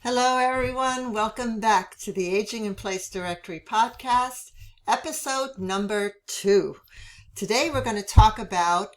Hello, everyone. Welcome back to the Aging in Place Directory podcast, episode number 2. Today, we're going to talk about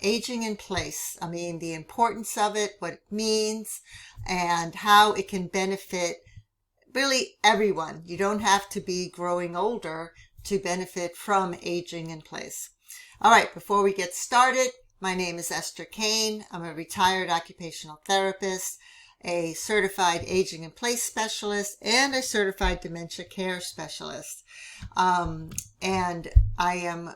aging in place. The importance of it, what it means, and how it can benefit really everyone. You don't have to be growing older to benefit from aging in place. All right, before we get started, my name is Esther Kane. I'm a retired occupational therapist, a certified aging in place specialist, and a certified dementia care specialist. And I am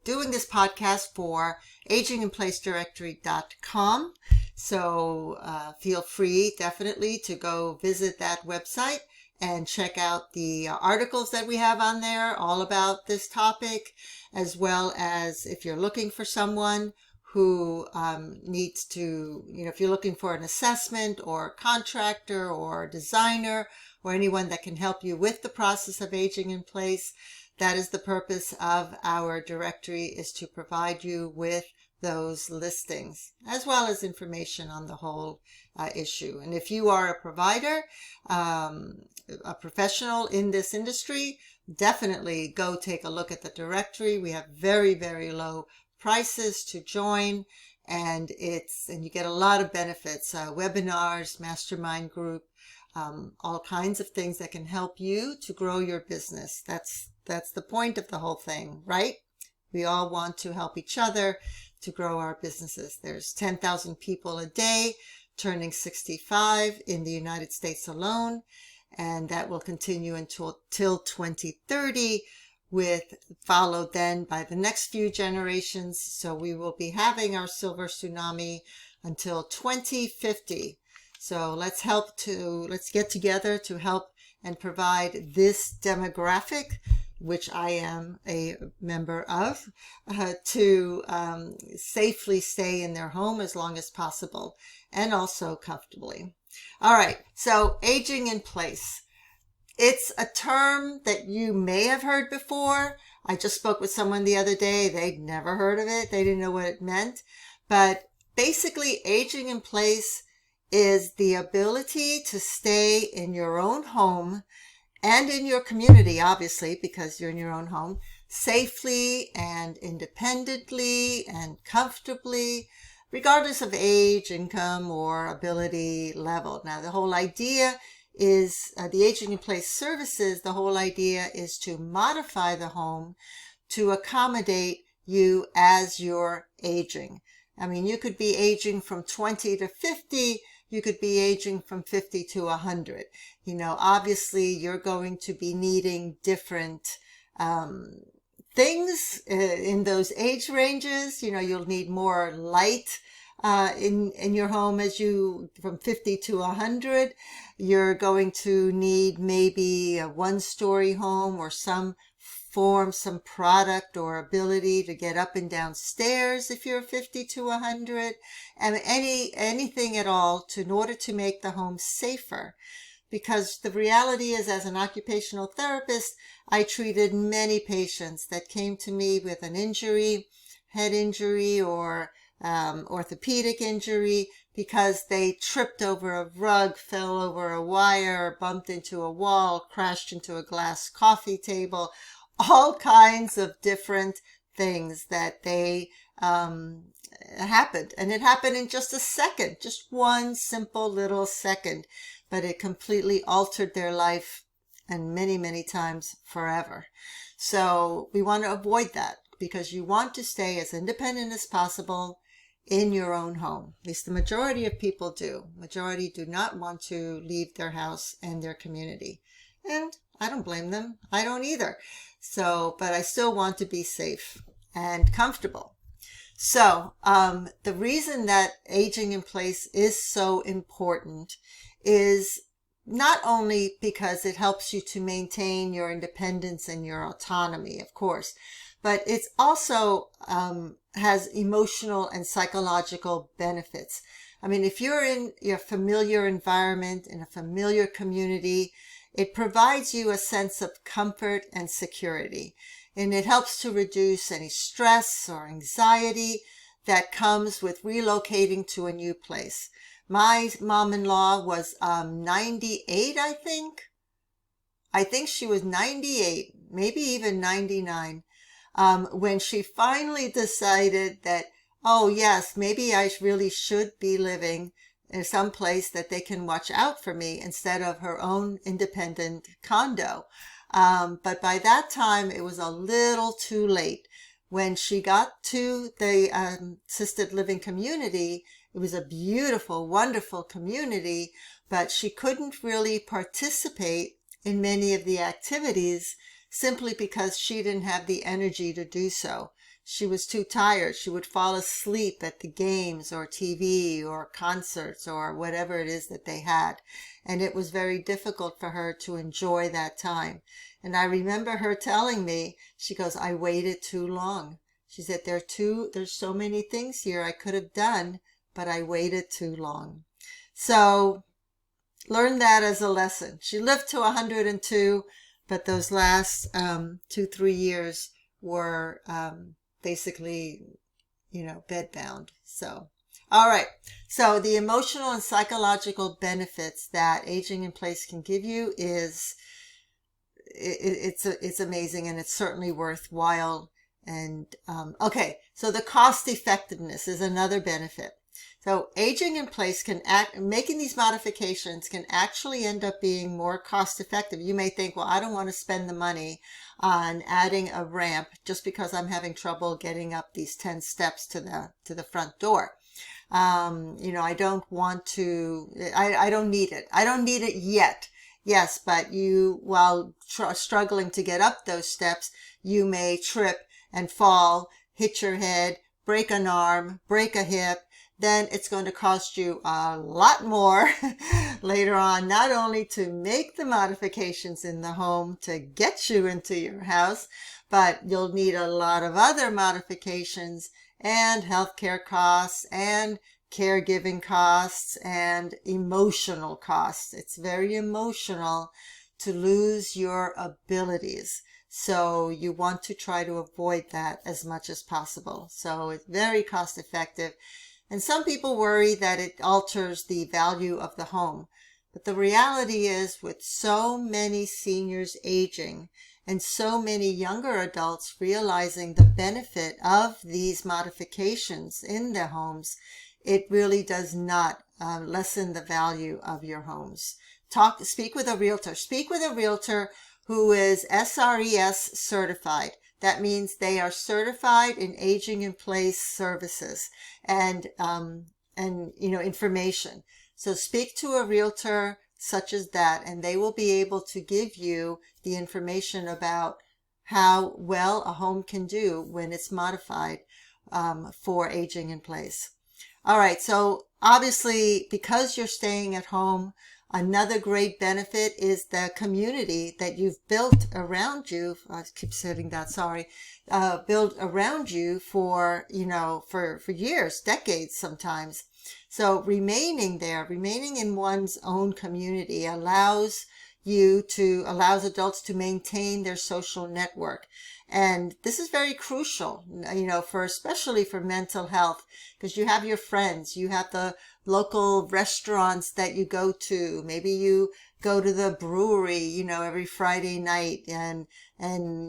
doing this podcast for aginginplacedirectory.com. So feel free definitely to go visit that website and check out the articles that we have on there all about this topic, as well as if you're looking for someone who needs to, if you're looking for an assessment or contractor or designer or anyone that can help you with the process of aging in place, that is the purpose of our directory, is to provide you with those listings as well as information on the whole issue. And if you are a provider, a professional in this industry, definitely go take a look at the directory. We have very, very low prices to join, and you get a lot of benefits, webinars, mastermind group, all kinds of things that can help you to grow your business. That's the point of the whole thing, right? We all want to help each other to grow our businesses. There's 10,000 people a day turning 65 in the United States alone, and that will continue until 2030, followed then by the next few generations. So we will be having our silver tsunami until 2050. So let's get together to help and provide this demographic, which I am a member of, to safely stay in their home as long as possible and also comfortably. All right, so aging in place. It's a term that you may have heard before. I just spoke with someone the other day. They'd never heard of it. They didn't know what it meant. But basically, aging in place is the ability to stay in your own home and in your community, obviously, because you're in your own home, safely and independently and comfortably, regardless of age, income, or ability level. Now, the whole idea is the aging in place services. The whole idea is to modify the home to accommodate you as you're aging. You could be aging from 20 to 50. You could be aging from 50 to 100. Obviously you're going to be needing different things in those age ranges. You'll need more light in your home from 50 to 100. You're going to need maybe a one-story home or some product or ability to get up and down stairs if you're 50 to 100, and anything at all in order to make the home safer. Because the reality is, as an occupational therapist, I treated many patients that came to me with an injury, head injury, or orthopedic injury, because they tripped over a rug, fell over a wire, bumped into a wall, crashed into a glass coffee table, all kinds of different things that they happened. And it happened in just a second, just one simple little second, but it completely altered their life, and many, many times forever. So we want to avoid that, because you want to stay as independent as possible in your own home. At least the majority of people do. Majority do not want to leave their house and their community. And I don't blame them. I don't either. But I still want to be safe and comfortable. So the reason that aging in place is so important is not only because it helps you to maintain your independence and your autonomy, of course, but it's also has emotional and psychological benefits. If you're in your familiar environment, in a familiar community, it provides you a sense of comfort and security, and it helps to reduce any stress or anxiety that comes with relocating to a new place. My mom-in-law was 98, I think. I think she was 98, maybe even 99, when she finally decided that, oh yes, maybe I really should be living in some place that they can watch out for me instead of her own independent condo. But by that time, it was a little too late. When she got to the assisted living community, it was a beautiful, wonderful community, but she couldn't really participate in many of the activities simply because she didn't have the energy to do so. She was too tired. She would fall asleep at the games or TV or concerts or whatever it is that they had. And it was very difficult for her to enjoy that time. And I remember her telling me, she goes, I waited too long. She said, there's so many things here I could have done, but I waited too long. So learn that as a lesson. She lived to 102, but those last 2-3 years were basically, bedbound. So, all right. So the emotional and psychological benefits that aging in place can give you is it's amazing, and it's certainly worthwhile. And okay, so the cost effectiveness is another benefit. So aging in place making these modifications can actually end up being more cost effective. You may think, well, I don't want to spend the money on adding a ramp just because I'm having trouble getting up these 10 steps to the front door. I don't want to, I don't need it. I don't need it yet. Yes, but while struggling to get up those steps, you may trip and fall, hit your head, break an arm, break a hip. Then it's going to cost you a lot more later on, not only to make the modifications in the home to get you into your house, but you'll need a lot of other modifications and healthcare costs and caregiving costs and emotional costs. It's very emotional to lose your abilities. So you want to try to avoid that as much as possible. So it's very cost effective. And some people worry that it alters the value of the home. But the reality is, with so many seniors aging and so many younger adults realizing the benefit of these modifications in their homes, it really does not lessen the value of your homes. Speak with a realtor. Speak with a realtor who is SRES certified. That means they are certified in aging in place services and information. So speak to a realtor such as that, and they will be able to give you the information about how well a home can do when it's modified for aging in place. All right, so obviously, because you're staying at home, another great benefit is the community that you've built around you. I keep saying that, sorry. Built around you for years, decades sometimes. So remaining in one's own community allows adults to maintain their social network. And this is very crucial, especially for mental health, because you have your friends, you have the local restaurants that you go to. Maybe you go to the brewery, every Friday night, and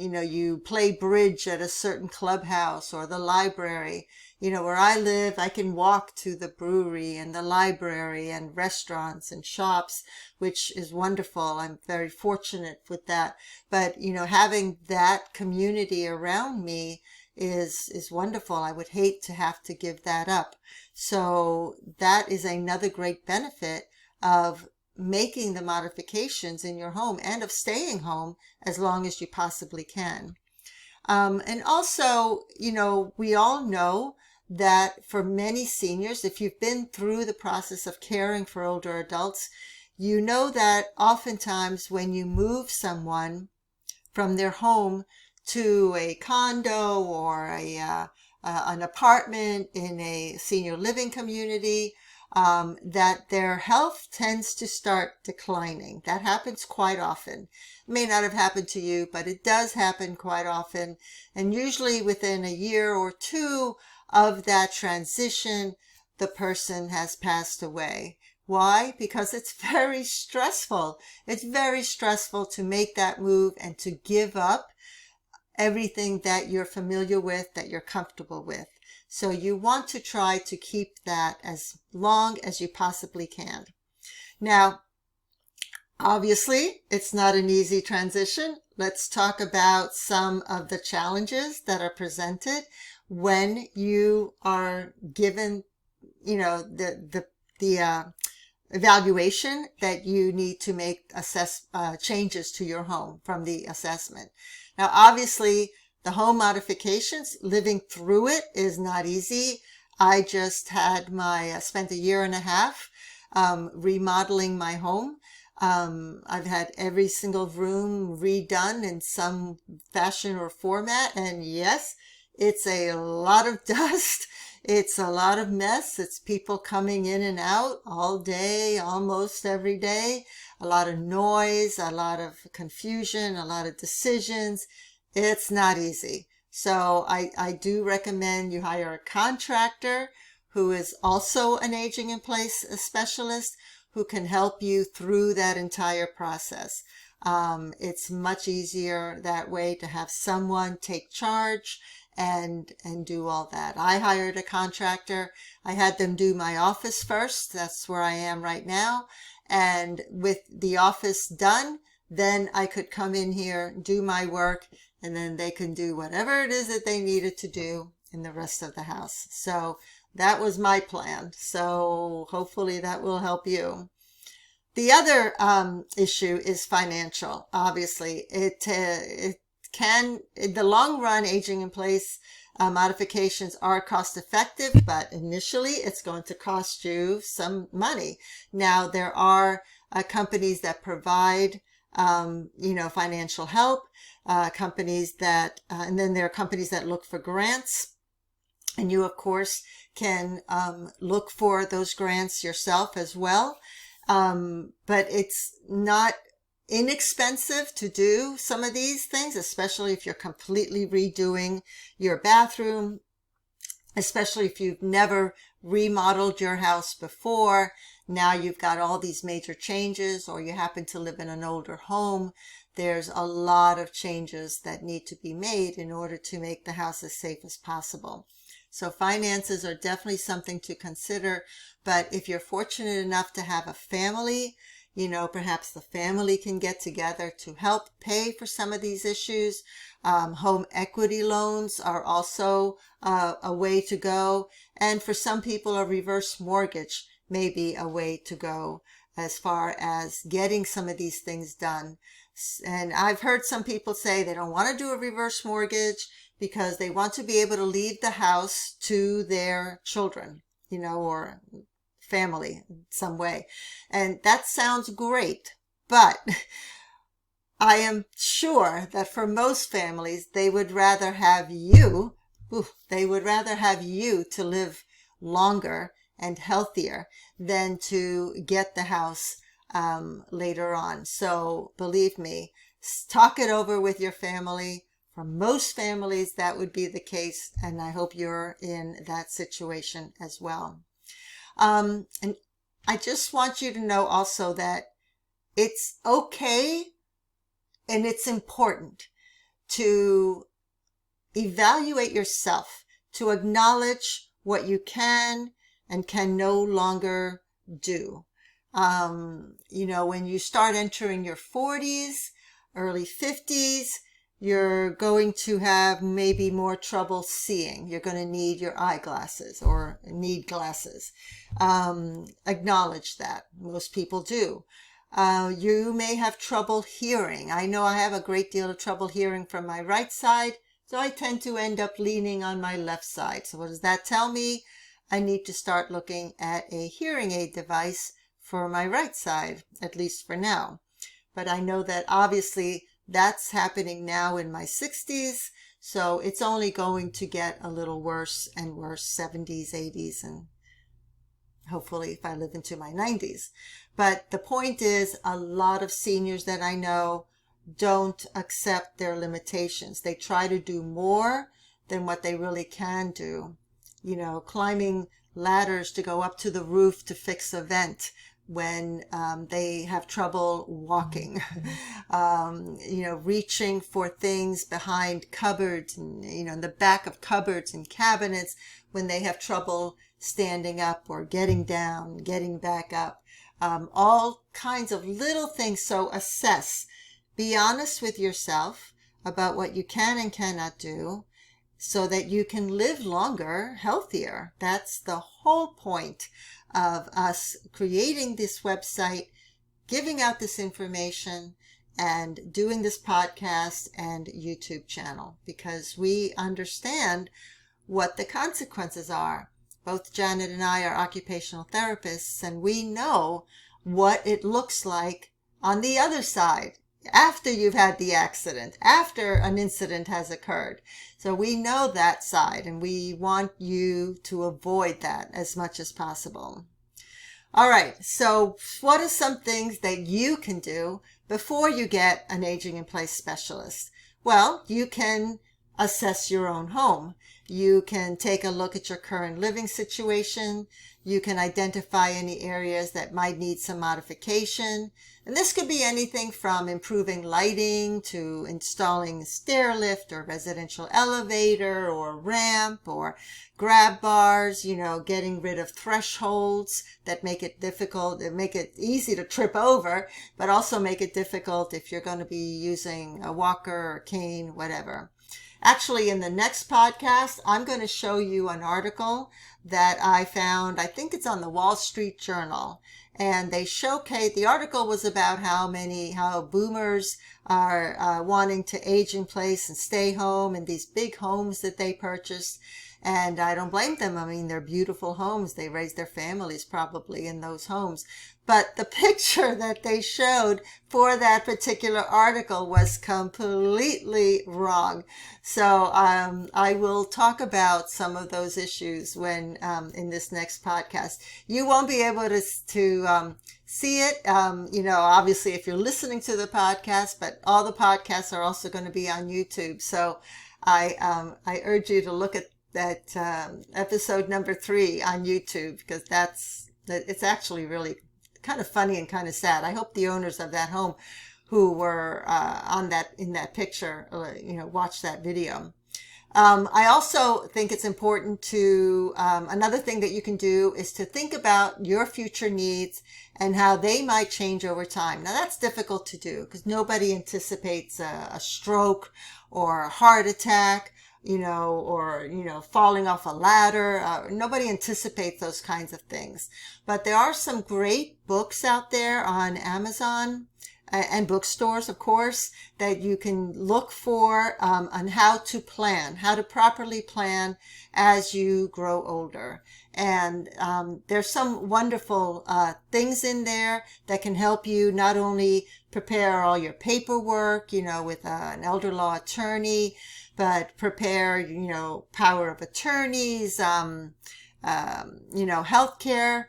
you play bridge at a certain clubhouse or the library. Where I live, I can walk to the brewery and the library and restaurants and shops, which is wonderful. I'm very fortunate with that. But, having that community around me is wonderful. I would hate to have to give that up. So that is another great benefit of making the modifications in your home and of staying home as long as you possibly can. And also, we all know that for many seniors, if you've been through the process of caring for older adults, you know that oftentimes when you move someone from their home to a condo or an apartment in a senior living community, that their health tends to start declining. That happens quite often. It may not have happened to you, but it does happen quite often. And usually within a year or two of that transition, the person has passed away. Why? Because it's very stressful. It's very stressful to make that move and to give up everything that you're familiar with, that you're comfortable with. So you want to try to keep that as long as you possibly can. Now, obviously, it's not an easy transition. Let's talk about some of the challenges that are presented when you are given, the evaluation that you need to make changes to your home from the assessment. Now, obviously, the home modifications, living through it is not easy. I just had spent 1.5 years remodeling my home. I've had every single room redone in some fashion or format, and yes, it's a lot of dust. It's a lot of mess. It's people coming in and out all day, almost every day. A lot of noise, a lot of confusion, a lot of decisions. It's not easy. So I do recommend you hire a contractor who is also an aging in place specialist who can help you through that entire process. It's much easier that way to have someone take charge and do all that. I hired a contractor. I had them do my office first. That's where I am right now. And with the office done, then I could come in here, do my work, and then they can do whatever it is that they needed to do in the rest of the house. So that was my plan. So hopefully that will help you. The other issue is financial. Obviously, it can, in the long run, aging in place modifications are cost effective, but initially it's going to cost you some money. Now, there are companies that provide financial help, companies that, and then there are companies that look for grants. And you, of course, can look for those grants yourself as well. But it's not inexpensive to do some of these things, especially if you're completely redoing your bathroom, especially if you've never remodeled your house before. Now you've got all these major changes, or you happen to live in an older home. There's a lot of changes that need to be made in order to make the house as safe as possible. So finances are definitely something to consider. But if you're fortunate enough to have a family, perhaps the family can get together to help pay for some of these issues. Home equity loans are also a way to go. And for some people, a reverse mortgage may be a way to go as far as getting some of these things done. And I've heard some people say they don't want to do a reverse mortgage because they want to be able to leave the house to their children, or family in some way. And that sounds great, but I am sure that for most families, they would rather have you to live longer and healthier than to get the house later on. So believe me, talk it over with your family. For most families, that would be the case, and I hope you're in that situation as well. And I just want you to know also that it's okay and it's important to evaluate yourself, to acknowledge what you can and can no longer do. When you start entering your 40s, early 50s, you're going to have maybe more trouble seeing. You're going to need your eyeglasses or need glasses. Acknowledge that. Most people do. You may have trouble hearing. I know I have a great deal of trouble hearing from my right side, so I tend to end up leaning on my left side. So what does that tell me? I need to start looking at a hearing aid device for my right side, at least for now. But I know that obviously that's happening now in my 60s, so it's only going to get a little worse and worse, 70s, 80s, and hopefully if I live into my 90s. But the point is, a lot of seniors that I know don't accept their limitations. They try to do more than what they really can do. Climbing ladders to go up to the roof to fix a vent when they have trouble walking. Reaching for things behind cupboards and, in the back of cupboards and cabinets when they have trouble standing up or getting down, getting back up. All kinds of little things. So assess. Be honest with yourself about what you can and cannot do so that you can live longer, healthier. That's the whole point of us creating this website, giving out this information, and doing this podcast and YouTube channel, because we understand what the consequences are. Both Janet and I are occupational therapists, and we know what it looks like on the other side, after you've had the accident, after an incident has occurred. So we know that side, and we want you to avoid that as much as possible. All right, so what are some things that you can do before you get an aging in place specialist? Well, you can assess your own home. You can take a look at your current living situation. You can identify any areas that might need some modification. And this could be anything from improving lighting to installing a stair lift or residential elevator or ramp or grab bars, getting rid of thresholds that make it difficult, that make it easy to trip over, but also make it difficult if you're going to be using a walker or cane, whatever. Actually, in the next podcast, I'm going to show you an article that I found. I think it's on the Wall Street Journal. And they showcase, the article was about how boomers are wanting to age in place and stay home in these big homes that they purchased. And I don't blame them. I mean, they're beautiful homes. They raised their families probably in those homes. But the picture that they showed for that particular article was completely wrong. So I will talk about some of those issues when in this next podcast. You won't be able to see it, obviously if you're listening to the podcast, but all the podcasts are also going to be on YouTube. So I urge you to look at that episode number 3 on YouTube, because it's actually really kind of funny and kind of sad. I hope the owners of that home who were in that picture, watch that video. I also think it's important to, another thing that you can do is to think about your future needs and how they might change over time. Now that's difficult to do because nobody anticipates a stroke or a heart attack, or falling off a ladder. Nobody anticipates those kinds of things. But there are some great books out there on Amazon and bookstores, of course, that you can look for on how to properly plan as you grow older. And there's some wonderful things in there that can help you not only prepare all your paperwork, with an elder law attorney, but prepare, power of attorneys, healthcare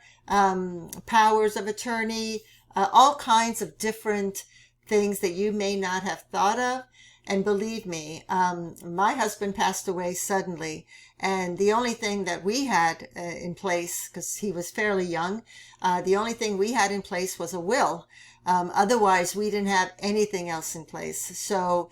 powers of attorney, all kinds of different things that you may not have thought of. And believe me, my husband passed away suddenly, and the only thing that we had in place, because he was fairly young, the only thing we had in place was a will. Otherwise, we didn't have anything else in place. So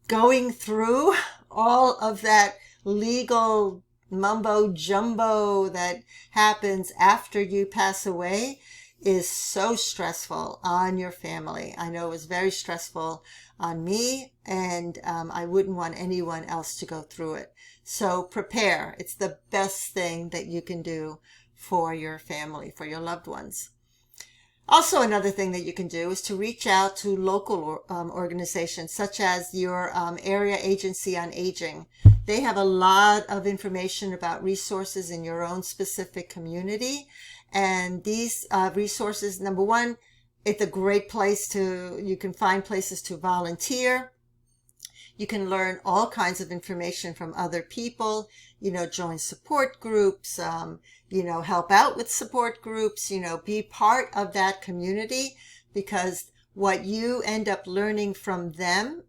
going through all of that legal mumbo jumbo that happens after you pass away is so stressful on your family. I know it was very stressful on me, and I wouldn't want anyone else to go through it. So prepare. It's the best thing that you can do for your family, for your loved ones. Also, another thing that you can do is to reach out to local organizations such as your area agency on aging. They have a lot of information about resources in your own specific community. And these resources, number one, it's a great place you can find places to volunteer. You can learn all kinds of information from other people, join support groups, help out with support groups, be part of that community, because what you end up learning from them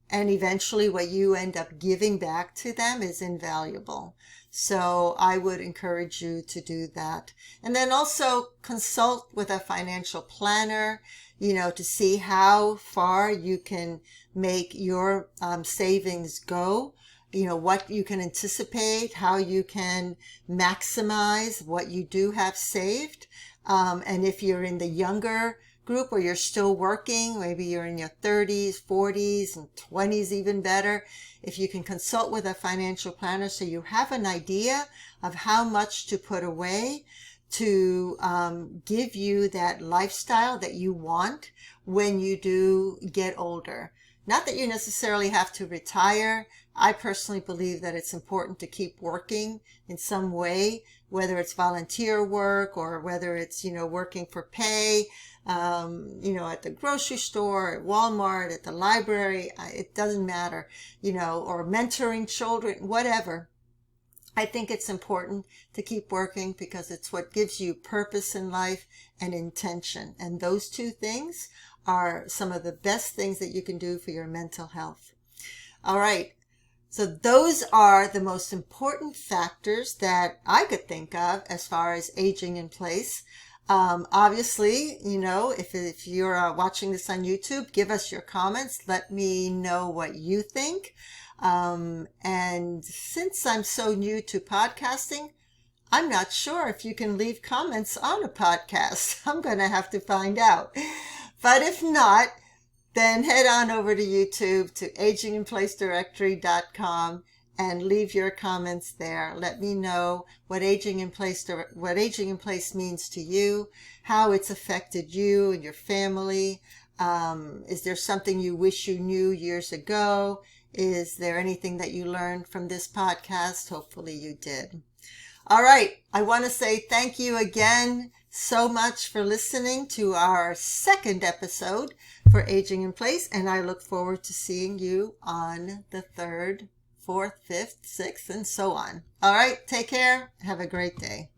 and eventually what you end up giving back to them is invaluable. So I would encourage you to do that. And then also consult with a financial planner, to see how far you can make your savings go, what you can anticipate, how you can maximize what you do have saved. And if you're in the younger group where you're still working, maybe you're in your 30s, 40s, and 20s, even better, if you can consult with a financial planner so you have an idea of how much to put away to give you that lifestyle that you want when you do get older. Not that you necessarily have to retire. I personally believe that it's important to keep working in some way, whether it's volunteer work or whether it's, working for pay, at the grocery store, at Walmart, at the library. It doesn't matter, or mentoring children, whatever. I think it's important to keep working because it's what gives you purpose in life and intention. And those two things are some of the best things that you can do for your mental health. All right. So those are the most important factors that I could think of as far as aging in place. Obviously, if you're watching this on YouTube, give us your comments. Let me know what you think. And since I'm so new to podcasting, I'm not sure if you can leave comments on a podcast. I'm going to have to find out. But if not, then head on over to YouTube to aginginplacedirectory.com and leave your comments there. Let me know what aging in place means to you, how it's affected you and your family. Is there something you wish you knew years ago? Is there anything that you learned from this podcast? Hopefully you did. All right. I want to say thank you again so much for listening to our second episode for Aging in Place. And I look forward to seeing you on the 3rd, 4th, 5th, 6th, and so on. All right. Take care. Have a great day.